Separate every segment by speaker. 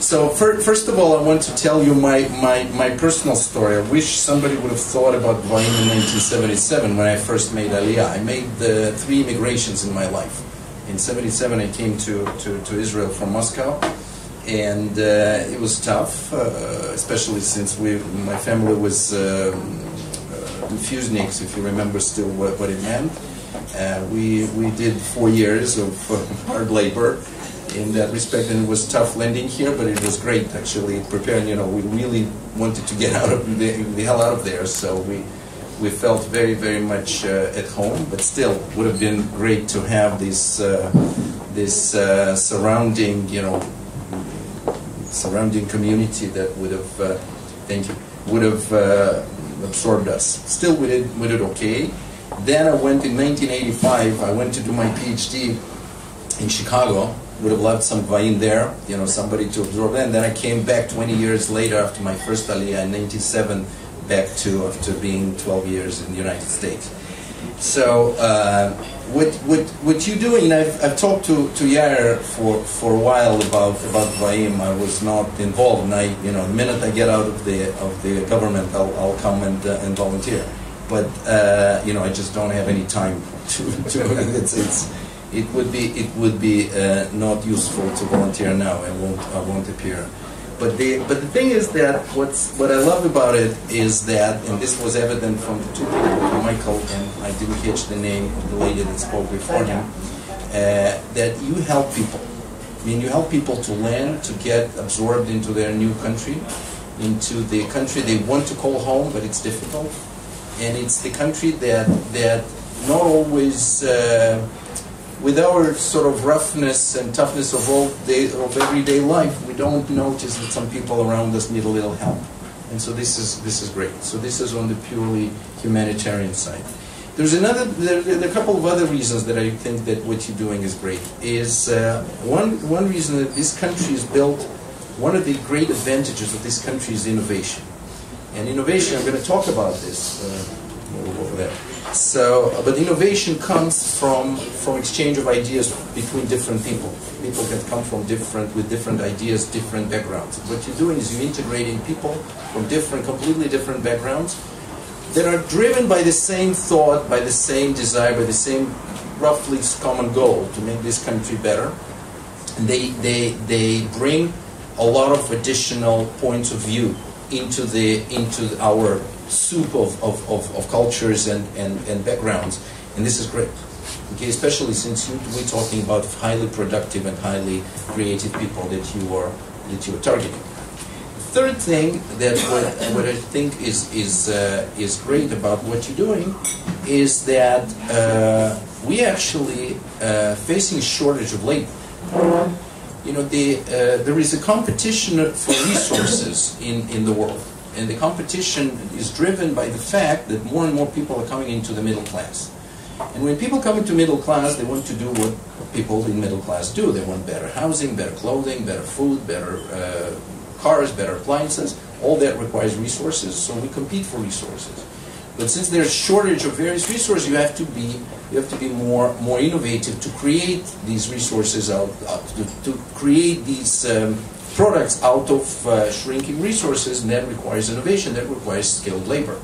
Speaker 1: So first of all, I want to tell you my personal story. I wish somebody would have thought about Gvahim in 1977 when I first made Aliyah. I made 3 immigrations in my life. In 77, I came to Israel from Moscow, and it was tough, especially since my family was refuseniks, if you remember still what it meant. We did 4 years of hard labor in that respect, and it was tough landing here, but it was great actually. Preparing, we really wanted to get out of the hell out of there, so we felt very, very much at home. But still, would have been great to have this surrounding, surrounding community that would have, absorbed us. Still, we did okay. Then I went in 1985. I went to do my PhD in Chicago. Would have loved some Gvahim there, somebody to absorb. And then I came back 20 years later after my first Aliyah in 97, back to after being 12 years in the United States. So what you're doing, I've talked to Yair for a while about Gvahim. I was not involved, and the minute I get out of the government, I'll come and volunteer. But I just don't have any time to it would be not useful to volunteer now. I won't appear. But the thing is that what I love about it is that, and this was evident from the 2 people, Michael, and I didn't catch the name of the lady that spoke before him, that you help people. I mean, you help people to land, to get absorbed into their new country, into the country they want to call home, but it's difficult. And it's the country that not always, with our sort of roughness and toughness of everyday life, we don't notice that some people around us need a little help. And so this is great. So this is on the purely humanitarian side. There are a couple of other reasons that I think that what you're doing is great. Is one reason that this country is built. One of the great advantages of this country is innovation. And innovation, I'm going to talk about this over there. So, but innovation comes from exchange of ideas between different people. People can come from with different ideas, different backgrounds. What you're doing is you're integrating people from completely different backgrounds that are driven by the same thought, by the same desire, by the same roughly common goal to make this country better. And they bring a lot of additional points of view into our soup of cultures and backgrounds, and this is great. Okay, especially since we're talking about highly productive and highly creative people that you are targeting. Third thing that what I think is great about what you're doing is that we actually facing a shortage of labor. There is a competition for resources in the world, and the competition is driven by the fact that more and more people are coming into the middle class. And when people come into middle class, they want to do what people in middle class do. They want better housing, better clothing, better food, better cars, better appliances. All that requires resources, so we compete for resources. But since there's shortage of various resources, you have to be more innovative to create these resources to create these products out of shrinking resources, and that requires innovation. That requires skilled labor.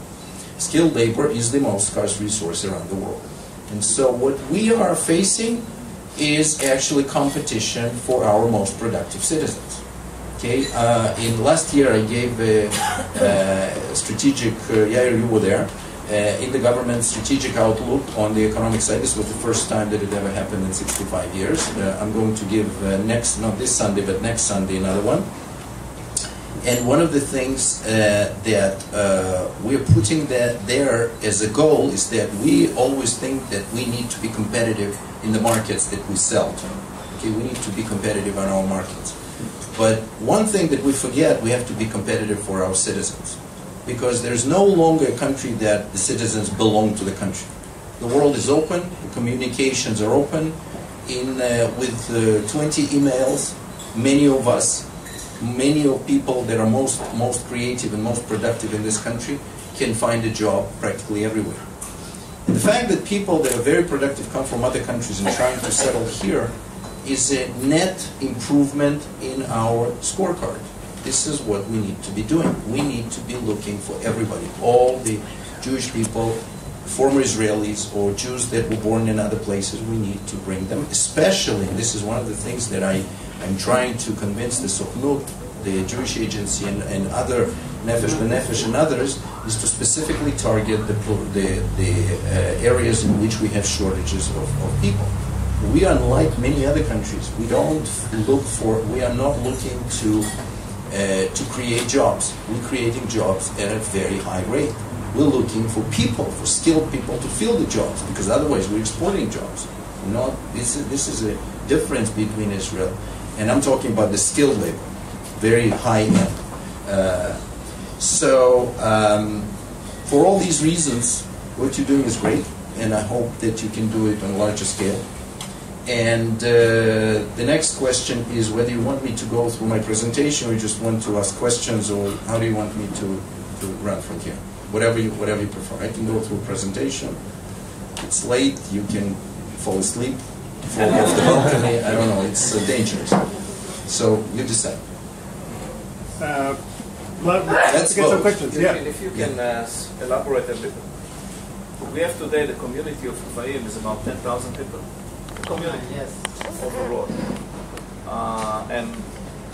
Speaker 1: Skilled labor is the most scarce resource around the world, and so what we are facing is actually competition for our most productive citizens. Okay, in last year I gave a strategic. Yair, you were there. In the government strategic outlook on the economic side. This was the first time that it ever happened in 65 years. I'm going to give not this Sunday, but next Sunday, another one. And one of the things that we're putting there as a goal is that we always think that we need to be competitive in the markets that we sell to. Okay, we need to be competitive on our markets. But one thing that we forget, we have to be competitive for our citizens. Because there's no longer a country that the citizens belong to the country. The world is open, the communications are open. With 20 emails, many of people that are most creative and most productive in this country can find a job practically everywhere. And the fact that people that are very productive come from other countries and trying to settle here is a net improvement in our scorecard. This is what we need to be doing. We need to be looking for everybody, all the Jewish people, former Israelis, or Jews that were born in other places. We need to bring them, especially, and this is one of the things that I'm trying to convince the Sokhnut, the Jewish agency, and other Nefesh B'Nefesh and others, is to specifically target the areas in which we have shortages of people. We, unlike many other countries, we are not looking to create jobs. We're creating jobs at a very high rate. We're looking for people, for skilled people to fill the jobs, because otherwise we're exporting jobs. This is a difference between Israel, and I'm talking about the skilled labor, very high end. For all these reasons, what you're doing is great, and I hope that you can do it on a larger scale. And the next question is whether you want me to go through my presentation, or you just want to ask questions, or how do you want me to run from here? Whatever you prefer. I can go through a presentation. It's late. You can fall asleep, fall off the balcony. I don't know. It's dangerous. So you decide.
Speaker 2: Let's get some questions. Yeah.
Speaker 3: If you can elaborate a bit. We have today the community of Gvahim is about 10,000 people. Community, yes, overall. And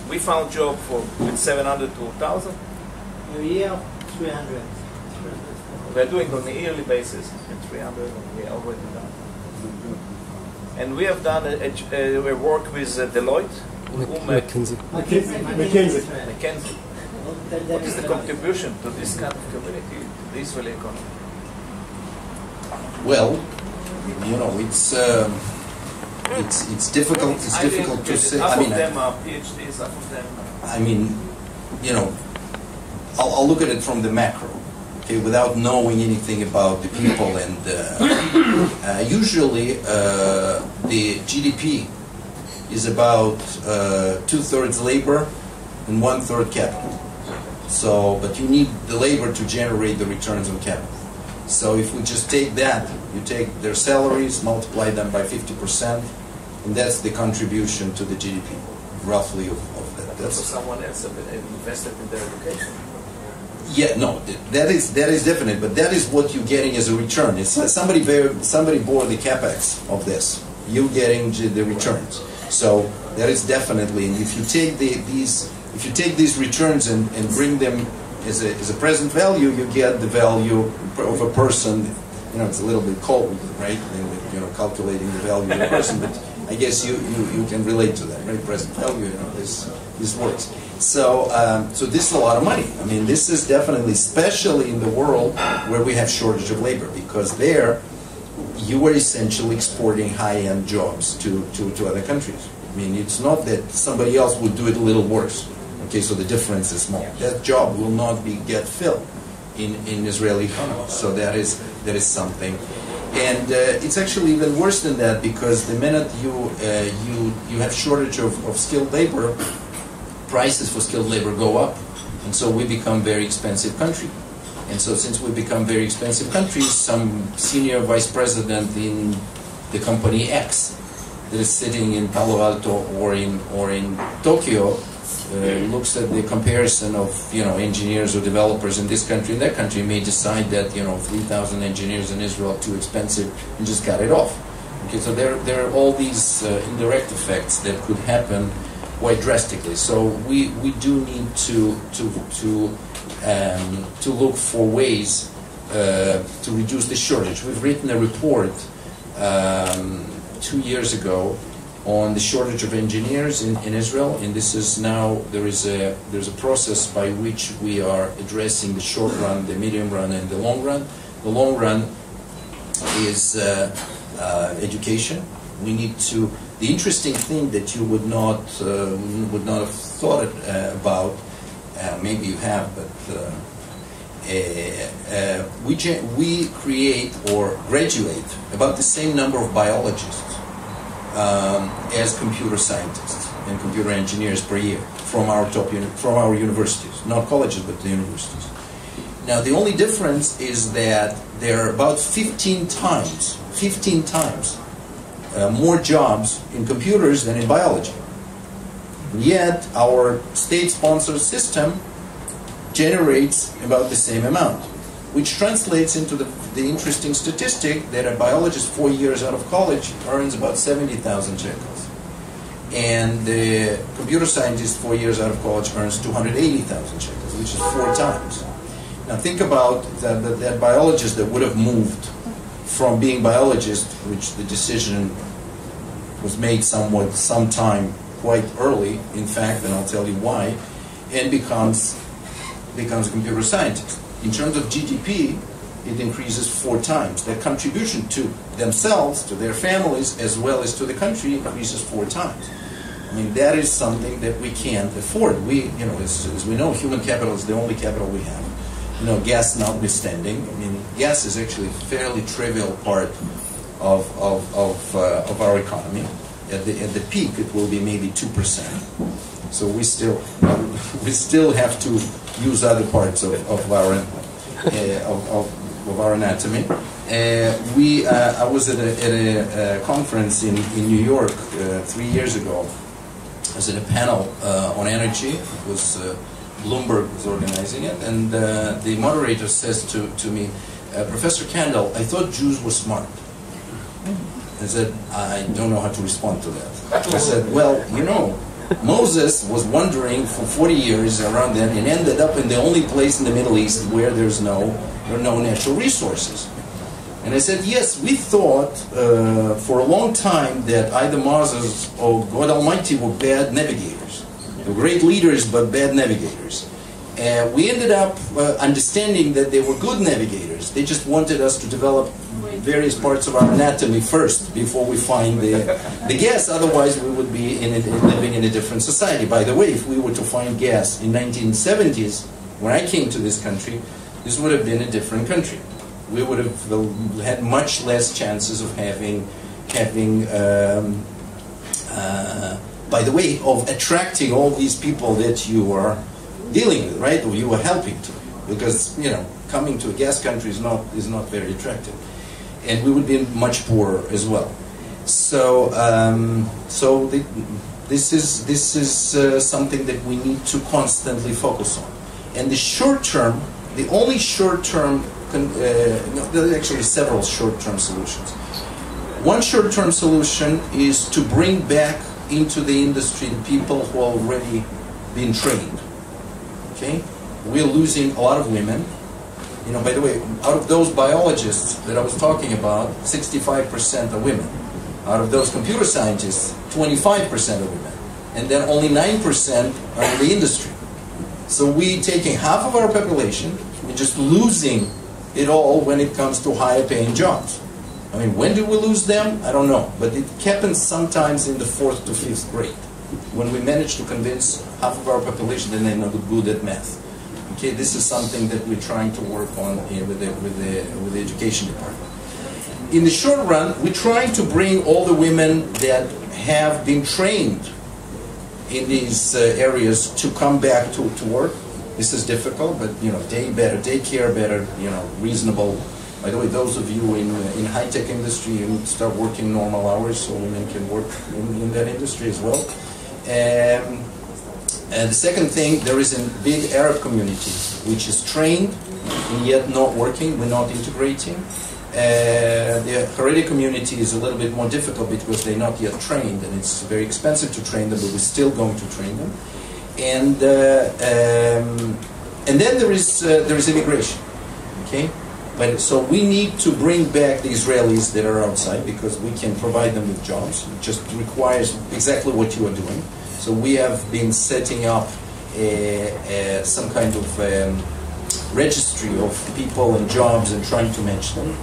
Speaker 3: we found job for with 700 to 1,000.
Speaker 4: A year, 300.
Speaker 3: We're doing on a yearly basis, and 300 we already done. And we have done a work with Deloitte,
Speaker 2: McKinsey.
Speaker 3: What is the contribution to this kind of community, to the Israeli economy?
Speaker 1: Well, it's difficult. It's difficult to say.
Speaker 3: Half of them are PhDs. Half of them.
Speaker 1: I'll look at it from the macro, okay, without knowing anything about the people. And usually, the GDP is about 2/3 labor and 1/3 capital. So, but you need the labor to generate the returns on capital. So, if we just take that, you take their salaries, multiply them by 50%, and that's the contribution to the GDP, roughly of that. That's
Speaker 3: so someone else invested in their education.
Speaker 1: Yeah, no, that is definite, but that is what you're getting as a return. It's somebody bore the capex of this. You're getting the returns. So that is definitely. And if you take these returns and bring them as a present value, you get the value of a person. It's a little bit cold, right? Calculating the value of a person, but I guess you can relate to that, right? Present value, this works. So this is a lot of money. I mean, this is definitely, especially in the world where we have shortage of labor, because there you are essentially exporting high-end jobs to other countries. I mean, it's not that somebody else would do it a little worse. Okay, so the difference is small. That job will not get filled in Israeli economy. So that is something. And it's actually even worse than that, because the minute you have shortage of skilled labor, prices for skilled labor go up, and so we become very expensive country. And so since we become very expensive country, some senior vice president in the company X that is sitting in Palo Alto or in Tokyo looks at the comparison of engineers or developers in this country and that country, may decide that 3,000 engineers in Israel are too expensive and just cut it off. Okay, so there are all these indirect effects that could happen quite drastically. So we do need to look for ways to reduce the shortage. We've written a report 2 years ago on the shortage of engineers in Israel, and this is now there's a process by which we are addressing the short run, the medium run, and the long run. The long run is education. We need to. The interesting thing that you would not have thought about, maybe you have, but we create or graduate about the same number of biologists as computer scientists and computer engineers per year from our universities, not colleges but the universities. Now the only difference is that there are about 15 times more jobs in computers than in biology. Yet our state-sponsored system generates about the same amount, which translates into the interesting statistic that a biologist 4 years out of college earns about 70,000 shekels. And the computer scientist 4 years out of college earns 280,000 shekels, which is 4 times. Now think about that biologist that would have moved from being biologist, which the decision was made sometime quite early, in fact, and I'll tell you why, and becomes a computer scientist. In terms of GDP, it increases 4 times. Their contribution to themselves, to their families, as well as to the country increases 4 times. I mean, that is something that we can't afford. We, you know, as we know, human capital is the only capital we have. You know, gas notwithstanding. I mean, gas is actually a fairly trivial part of our economy. At the peak, it will be maybe 2%. So we still have to use other parts of our anatomy. I was at a conference in New York 3 years ago. I was in a panel on energy. It was Bloomberg was organizing it, and the moderator says to me, Professor Kandel, I thought Jews were smart. I said, I don't know how to respond to that. I said, well, you know, Moses was wandering for 40 years around then and ended up in the only place in the Middle East where there are no natural resources. And I said, yes, we thought for a long time that either Moses or God Almighty were bad navigators. They were great leaders, but bad navigators. And we ended up understanding that they were good navigators. They just wanted us to develop various parts of our anatomy first before we find the gas. Otherwise, we would be living in a different society. By the way, if we were to find gas in 1970s, when I came to this country, this would have been a different country. We would have had much less chances of having by the way, of attracting all these people that you are dealing with, right, or you are helping to, because, you know, coming to a gas country is not very attractive, and we would be much poorer as well. So, this is something that we need to constantly focus on. And the short term, the only short term, there are actually several short term solutions. One short term solution is to bring back into the industry the people who are already been trained. Okay, we're losing a lot of women. You know, by the way, out of those biologists that I was talking about, 65% are women. Out of those computer scientists, 25% are women. And then only 9% are in the industry. So we're taking half of our population and just losing it all when it comes to higher paying jobs. I mean, when do we lose them? I don't know. But it happens sometimes in the 4th to 5th grade, when we manage to convince half of our population that they're not good at math. Okay, this is something that we're trying to work on with the education department. In the short run, we're trying to bring all the women that have been trained in these areas to come back to work. This is difficult, but, you know, better daycare, better, you know, reasonable. By the way, those of you in high-tech industry, you need to start working normal hours so women can work in that industry as well. And the second thing, there is a big Arab community which is trained and yet not working. We're not integrating. The Haredi community is a little bit more difficult because they're not yet trained, and it's very expensive to train them, but we're still going to train them. And then there is immigration. Okay. So we need to bring back the Israelis that are outside because we can provide them with jobs. It just requires exactly what you are doing. So we have been setting up some kind of registry of people and jobs and trying to match them.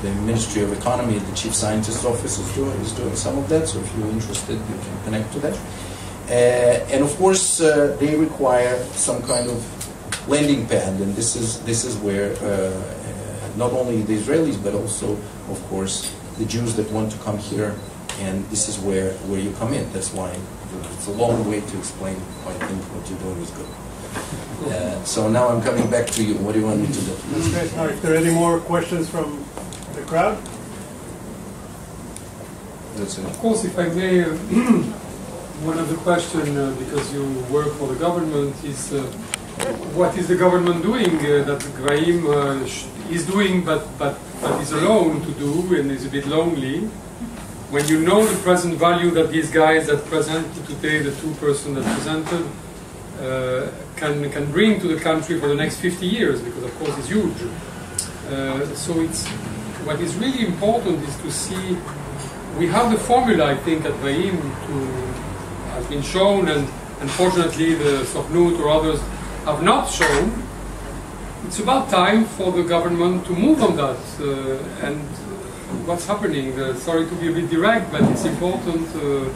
Speaker 1: The Ministry of Economy, the Chief Scientist's Office is doing some of that. So if you're interested, you can connect to that. And of course, they require some kind of landing pad, and this is where not only the Israelis, but also, of course, the Jews that want to come here, and this is where you come in. That's why it's a long way to explain why I think what you're doing is good. So now I'm coming back to you. What do you want me to do?
Speaker 2: That's great. Now, if there are any more questions from the crowd?
Speaker 1: That's it.
Speaker 5: Of course, if I may, one of the questions, because you work for the government, is what is the government doing that Gvahim is doing but is alone to do and is a bit lonely? When you know the present value that these guys that presented today, the two persons that presented, can bring to the country for the next 50 years, because of course it's huge. So it's, what is really important is to see, we have the formula, I think, at Gvahim has been shown, and unfortunately the Sokhnut or others have not shown. It's about time for the government to move on that. And what's happening? Sorry to be a bit direct, but it's important to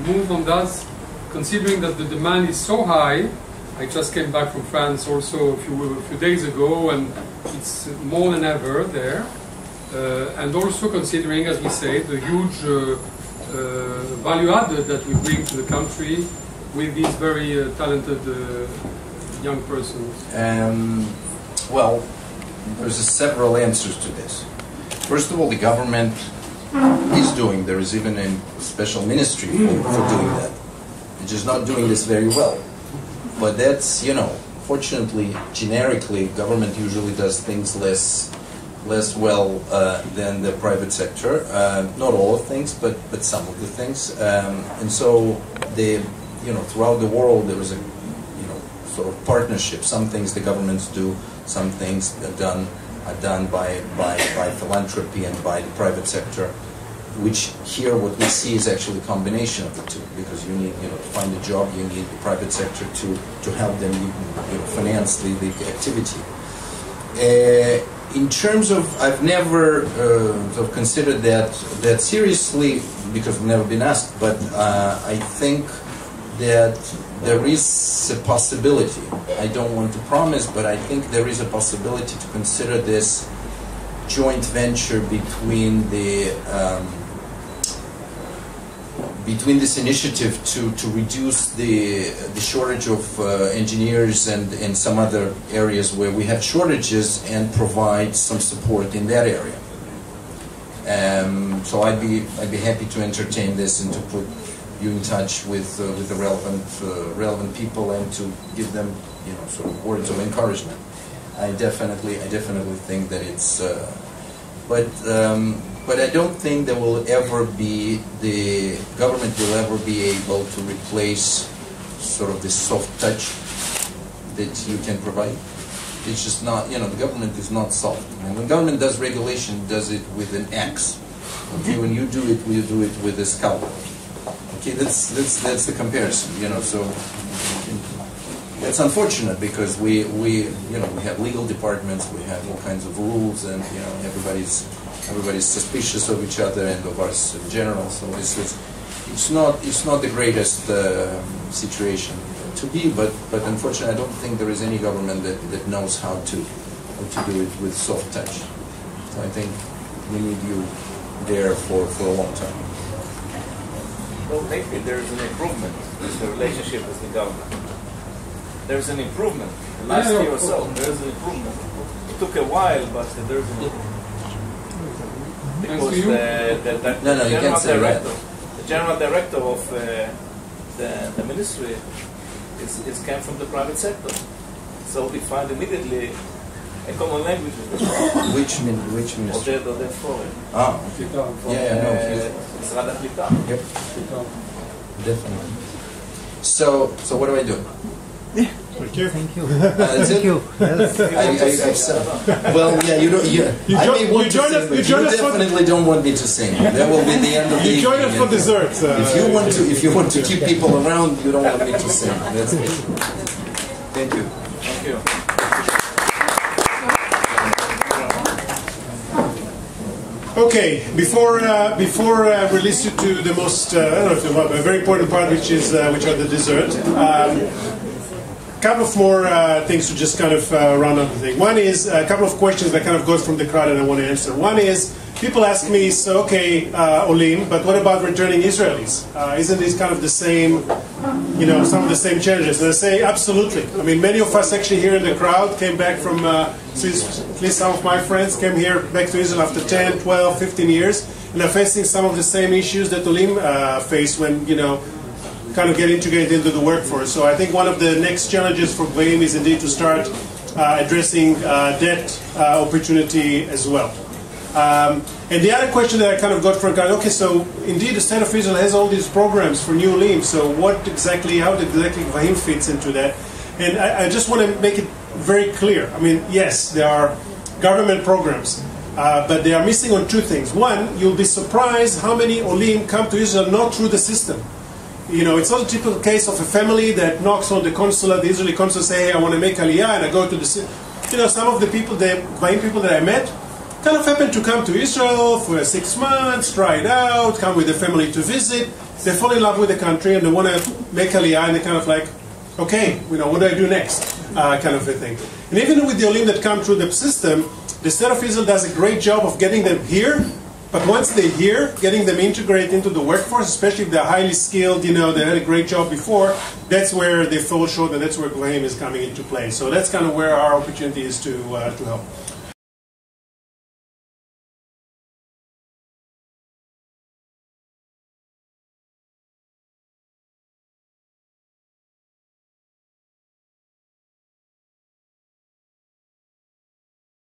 Speaker 5: move on that, considering that the demand is so high. I just came back from France also a few days ago, and it's more than ever there. And also considering, as we say, the huge value added that we bring to the country with these very talented young persons.
Speaker 1: Well, there's several answers to this. First of all, the government is doing, there is even a special ministry for doing that. It's just not doing this very well. But that's, you know, fortunately, generically, government usually does things less well than the private sector. Not all of things, but some of the things. And so, throughout the world, there is a, sort of partnership. Some things the governments do, some things are done by philanthropy and by the private sector, which here what we see is actually a combination of the two, because you need, to find a job, you need the private sector to help them finance the activity. In terms of, I've never sort of considered that seriously, because I've never been asked, but I think that there is a possibility. I don't want to promise, but I think there is a possibility to consider this joint venture between this initiative to reduce the shortage of engineers and some other areas where we have shortages, and provide some support in that area. So I'd be happy to entertain this and to put you in touch with the relevant people and to give them sort of words of encouragement. I definitely think that it's but I don't think there will ever be, the government will ever be able to replace sort of this soft touch that you can provide. It's just not, the government is not soft. And when government does regulation, it does it with an axe. Okay, when you do it with a scalpel. Okay, that's the comparison, so that's unfortunate, because we have legal departments, we have all kinds of rules, and everybody's suspicious of each other and of us in general. So it's not the greatest situation to be, but unfortunately I don't think there is any government that knows how to do it with soft touch. So I think we need you there for a long time.
Speaker 3: Well, maybe there is an improvement in the relationship with the government. There is an improvement. The last year or so, there is an improvement. It took a while, but there is an improvement. Because the general director of the ministry came from the private sector. So we find immediately a common language with them.
Speaker 1: Which ministry?
Speaker 3: Oded Foreign.
Speaker 1: Ah, okay.
Speaker 3: Misrad HaKlita.
Speaker 1: Yep. Definitely. So what do I do?
Speaker 2: Thank you.
Speaker 4: Thank you.
Speaker 1: That's it? Well, yeah, you definitely don't want me to sing. That will be the end of the evening.
Speaker 2: You join us for dessert.
Speaker 1: If you want to keep people around, you don't want me to sing. That's it. Thank you.
Speaker 3: Thank you.
Speaker 2: Okay, before I release you to the most, a very important part, which are the dessert. Couple of more things to just kind of round up the thing. One is a couple of questions that kind of goes from the crowd and I want to answer. One is, people ask me, so okay, Olim, but what about returning Israelis? Isn't this kind of the same, some of the same challenges? And I say, absolutely. I mean, many of us actually here in the crowd came back from at least some of my friends came here back to Israel after 10, 12, 15 years, and are facing some of the same issues that Olim face when, kind of get integrated into the workforce. So I think one of the next challenges for Gvahim is indeed to start addressing that opportunity as well. And the other question that I kind of got from okay, so indeed the state of Israel has all these programs for new Olim, so how exactly Gvahim fits into that? And I just want to make it very clear. I mean, yes, there are government programs, but they are missing on two things. One, you'll be surprised how many Olim come to Israel not through the system. It's not a typical case of a family that knocks on the consulate, the Israeli consulate, say, hey, I want to make Aliyah, and I go to the... some of the people, the Gvahim people that I met, kind of happened to come to Israel for 6 months, try it out, come with the family to visit. They fall in love with the country and they want to make Aliyah, and they're kind of like, okay, what do I do next? Kind of a thing. And even with the Olim that come through the system, the state of Israel does a great job of getting them here, but once they're here, getting them integrated into the workforce, especially if they're highly skilled, they had a great job before, that's where they fall short, and that's where Gvahim is coming into play. So that's kind of where our opportunity is to help.